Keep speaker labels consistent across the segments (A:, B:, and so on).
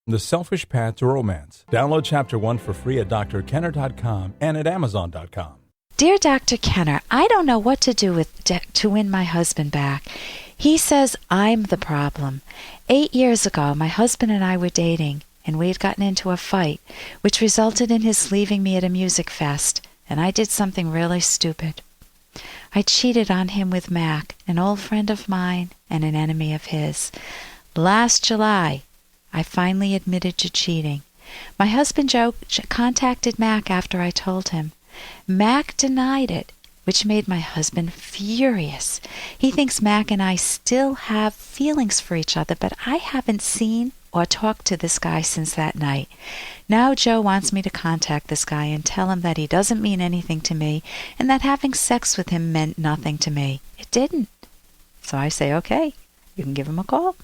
A: The Selfish Path to Romance. Download Chapter 1 for free at drkenner.com and at amazon.com.
B: Dear Dr. Kenner, I don't know what to do to win my husband back. He says I'm the problem. 8 years ago, my husband and I were dating, and we had gotten into a fight, which resulted in his leaving me at a music fest, and I did something really stupid. I cheated on him with Mac, an old friend of mine and an enemy of his. Last July, I finally admitted to cheating. My husband Joe contacted Mac after I told him. Mac denied it, which made my husband furious. He thinks Mac and I still have feelings for each other, but I haven't seen or talked to this guy since that night. Now Joe wants me to contact this guy and tell him that he doesn't mean anything to me and that having sex with him meant nothing to me. It didn't. So I say, okay, you can give him a call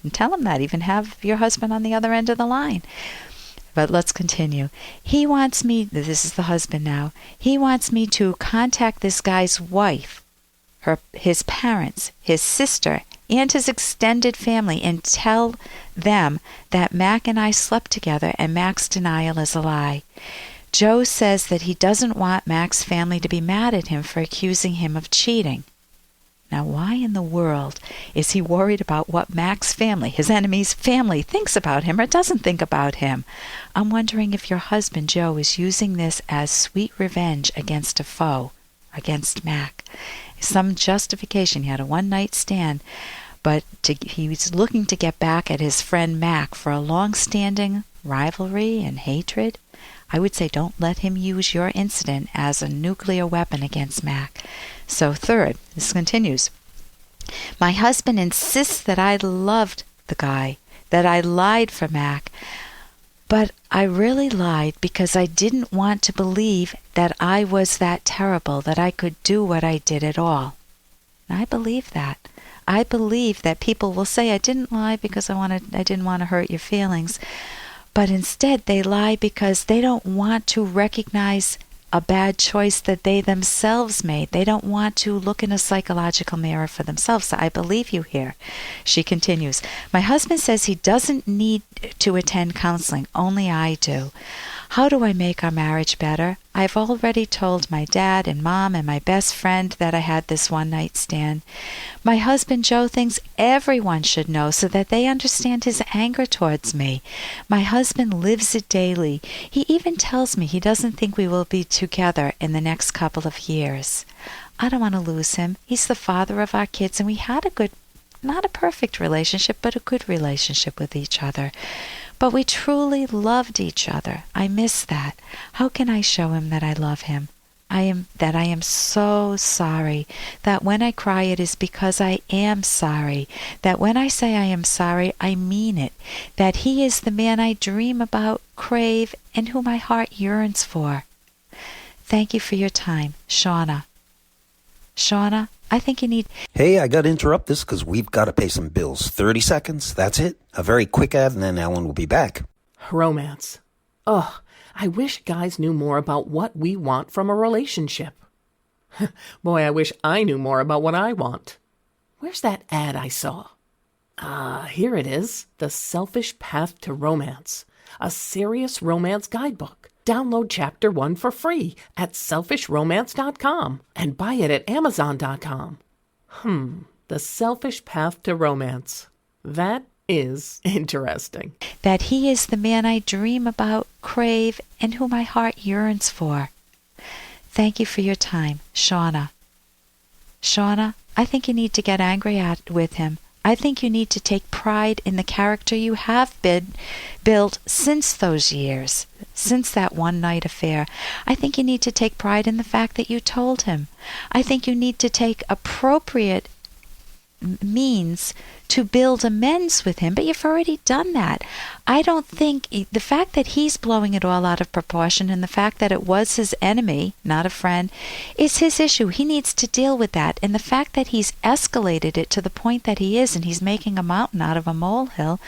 B: and tell him that. Even have your husband on the other end of the line. But let's continue. He wants me, this is the husband now, he wants me to contact this guy's wife, his parents, his sister, and his extended family and tell them that Mac and I slept together and Mac's denial is a lie. Joe says that he doesn't want Mac's family to be mad at him for accusing him of cheating. Now, why in the world is he worried about what Mac's family, his enemy's family, thinks about him or doesn't think about him? I'm wondering if your husband, Joe, is using this as sweet revenge against a foe, against Mac. Some justification. He had a one-night stand, but he was looking to get back at his friend Mac for a long-standing rivalry and hatred. I would say don't let him use your incident as a nuclear weapon against Mac. So third, this continues. My husband insists that I loved the guy, that I lied for Mac, but I really lied because I didn't want to believe that I was that terrible, that I could do what I did at all. And I believe that. I believe that people will say I didn't lie because I didn't want to hurt your feelings, but instead they lie because they don't want to recognize a bad choice that they themselves made. They don't want to look in a psychological mirror for themselves. So I believe you here. She continues, my husband says he doesn't need to attend counseling, only I do. How do I make our marriage better? I've already told my dad and mom and my best friend that I had this one-night stand. My husband Joe thinks everyone should know so that they understand his anger towards me. My husband lives it daily. He even tells me he doesn't think we will be together in the next couple of years. I don't want to lose him. He's the father of our kids, and we had a good, not a perfect relationship, but a good relationship with each other. But we truly loved each other. I miss that. How can I show him that I love him? I am so sorry. That when I cry, it is because I am sorry. That when I say I am sorry, I mean it. That he is the man I dream about, crave, and who my heart yearns for. Thank you for your time, Shauna. Shauna, I think you need...
C: Hey, I got to interrupt this because we've got to pay some bills. 30 seconds, that's it. A very quick ad, and then Alan will be back.
D: Romance. Ugh, I wish guys knew more about what we want from a relationship. Boy, I wish I knew more about what I want. Where's that ad I saw? Here it is. The Selfish Path to Romance. A serious romance guidebook. Download Chapter 1 for free at selfishromance.com and buy it at amazon.com. The Selfish Path to Romance. That is interesting.
B: That he is the man I dream about, crave, and who my heart yearns for. Thank you for your time, Shauna. Shauna, I think you need to get angry with him. I think you need to take pride in the character you have built since those years, since that one-night affair. I think you need to take pride in the fact that you told him. I think you need to take appropriate means to build amends with him, but you've already done that. I don't think the fact that he's blowing it all out of proportion and the fact that it was his enemy, not a friend, is his issue. He needs to deal with that. And the fact that he's escalated it to the point that he is and he's making a mountain out of a molehill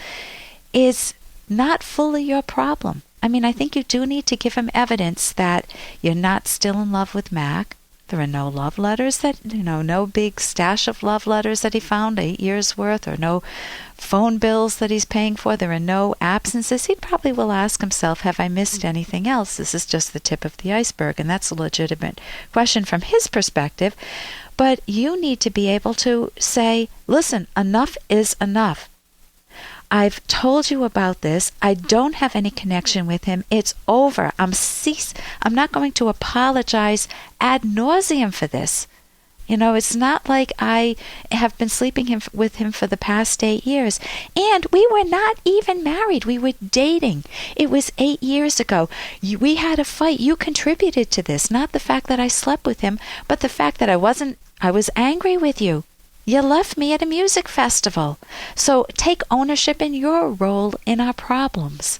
B: is not fully your problem. I mean, I think you do need to give him evidence that you're not still in love with Mac, There are no love letters no big stash of love letters that he found, 8 years worth, or no phone bills that he's paying for. There are no absences. He probably will ask himself, have I missed anything else? This is just the tip of the iceberg, and that's a legitimate question from his perspective. But you need to be able to say, listen, enough is enough. I've told you about this. I don't have any connection with him. It's over. I'm not going to apologize ad nauseum for this. It's not like I have been sleeping with him for the past 8 years. And we were not even married. We were dating. It was 8 years ago. We had a fight. You contributed to this. Not the fact that I slept with him, but the fact that I was angry with you. You left me at a music festival. So take ownership in your role in our problems.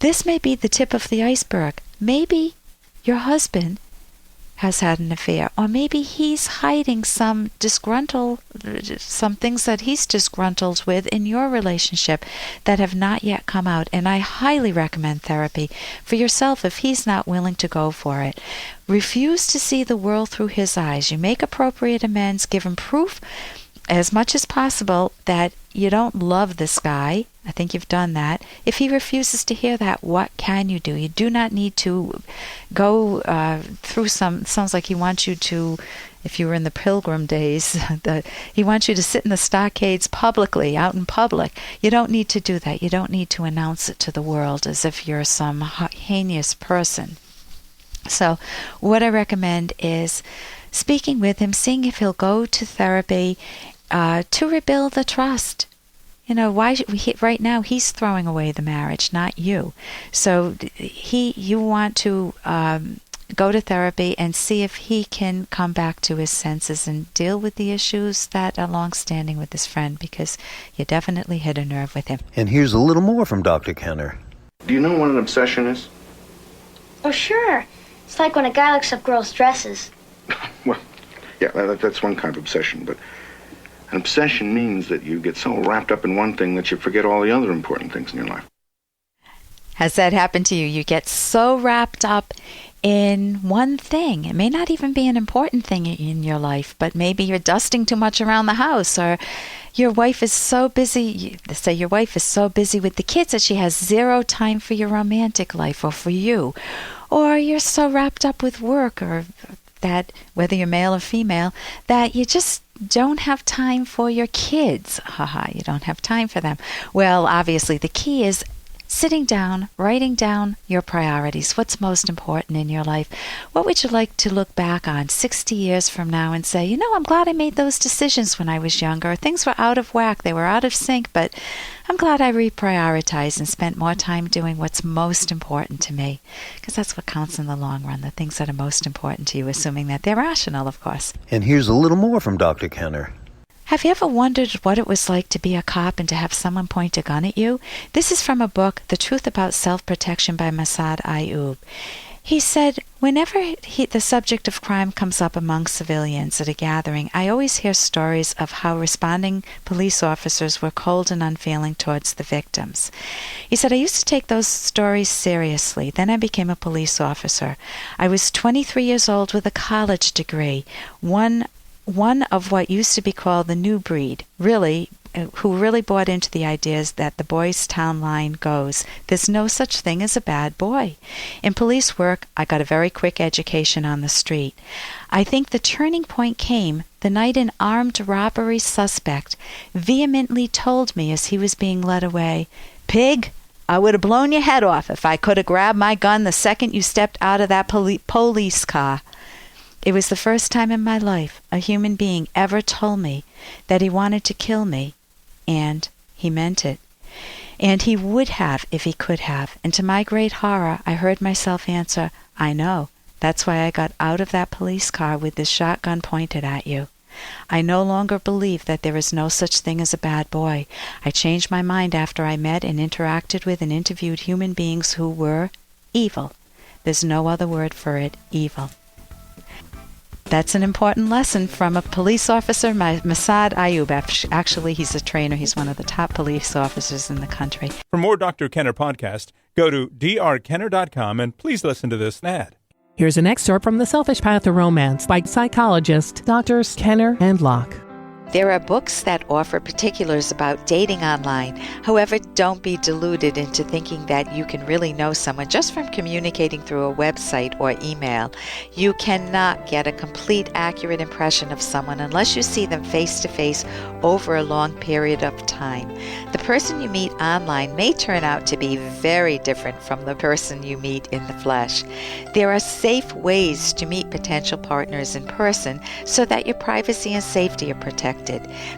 B: This may be the tip of the iceberg. Maybe your husband has had an affair, or maybe he's hiding some things that he's disgruntled with in your relationship that have not yet come out. And I highly recommend therapy for yourself if he's not willing to go for it. Refuse to see the world through his eyes. You make appropriate amends, give him proof as much as possible that you don't love this guy. I think you've done that. If he refuses to hear that, what can you do? You do not need to go through sounds like he wants you to, if you were in the Pilgrim days, he wants you to sit in the stockades publicly, out in public. You don't need to do that. You don't need to announce it to the world as if you're some heinous person. So what I recommend is speaking with him, seeing if he'll go to therapy to rebuild the trust. Right now he's throwing away the marriage, not you. So you want to go to therapy and see if he can come back to his senses and deal with the issues that are long-standing with his friend, because you definitely hit a nerve with him.
C: And here's a little more from Dr. Kenner.
E: Do you know what an obsession is?
F: Oh, sure. It's like when a guy looks up girls' dresses.
E: Well, yeah, that's one kind of obsession, but an obsession means that you get so wrapped up in one thing that you forget all the other important things in your life.
B: Has that happened to you? You get so wrapped up in one thing. It may not even be an important thing in your life, but maybe you're dusting too much around the house, or your wife is so busy, say your wife is so busy with the kids that she has zero time for your romantic life or for you. Or you're so wrapped up with work, or that, whether you're male or female, that you just don't have time for your kids. You don't have time for them. Well, obviously the key is sitting down, writing down your priorities. What's most important in your life? What would you like to look back on 60 years from now and say, I'm glad I made those decisions when I was younger. Things were out of whack. They were out of sync, but I'm glad I reprioritized and spent more time doing what's most important to me, because that's what counts in the long run, the things that are most important to you, assuming that they're rational, of course.
C: And here's a little more from Dr. Kenner.
B: Have you ever wondered what it was like to be a cop and to have someone point a gun at you? This is from a book, The Truth About Self-Protection by Massad Ayoob. He said, whenever the subject of crime comes up among civilians at a gathering, I always hear stories of how responding police officers were cold and unfeeling towards the victims. He said, I used to take those stories seriously. Then I became a police officer. I was 23 years old with a college degree, one of what used to be called the new breed, who really bought into the ideas that the Boys Town line goes, there's no such thing as a bad boy. In police work, I got a very quick education on the street. I think the turning point came the night an armed robbery suspect vehemently told me as he was being led away, "Pig, I would have blown your head off if I could have grabbed my gun the second you stepped out of that police car." It was the first time in my life a human being ever told me that he wanted to kill me, and he meant it. And he would have if he could have. And to my great horror, I heard myself answer, I know. That's why I got out of that police car with this shotgun pointed at you. I no longer believe that there is no such thing as a bad boy. I changed my mind after I met and interacted with and interviewed human beings who were evil. There's no other word for it, evil. That's an important lesson from a police officer, Massad Ayoob. Actually, he's a trainer. He's one of the top police officers in the country.
A: For more Dr. Kenner podcast, go to drkenner.com and please listen to this ad.
D: Here's an excerpt from The Selfish Path to Romance by psychologists Drs. Kenner and Locke.
B: There are books that offer particulars about dating online. However, don't be deluded into thinking that you can really know someone just from communicating through a website or email. You cannot get a complete, accurate impression of someone unless you see them face to face over a long period of time. The person you meet online may turn out to be very different from the person you meet in the flesh. There are safe ways to meet potential partners in person so that your privacy and safety are protected.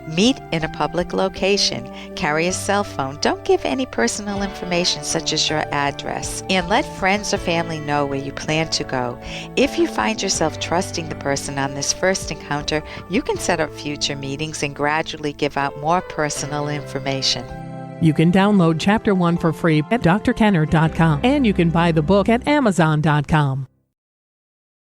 B: Meet in a public location. Carry a cell phone. Don't give any personal information such as your address. And let friends or family know where you plan to go. If you find yourself trusting the person on this first encounter, you can set up future meetings and gradually give out more personal information.
D: You can download Chapter 1 for free at drkenner.com, and you can buy the book at amazon.com.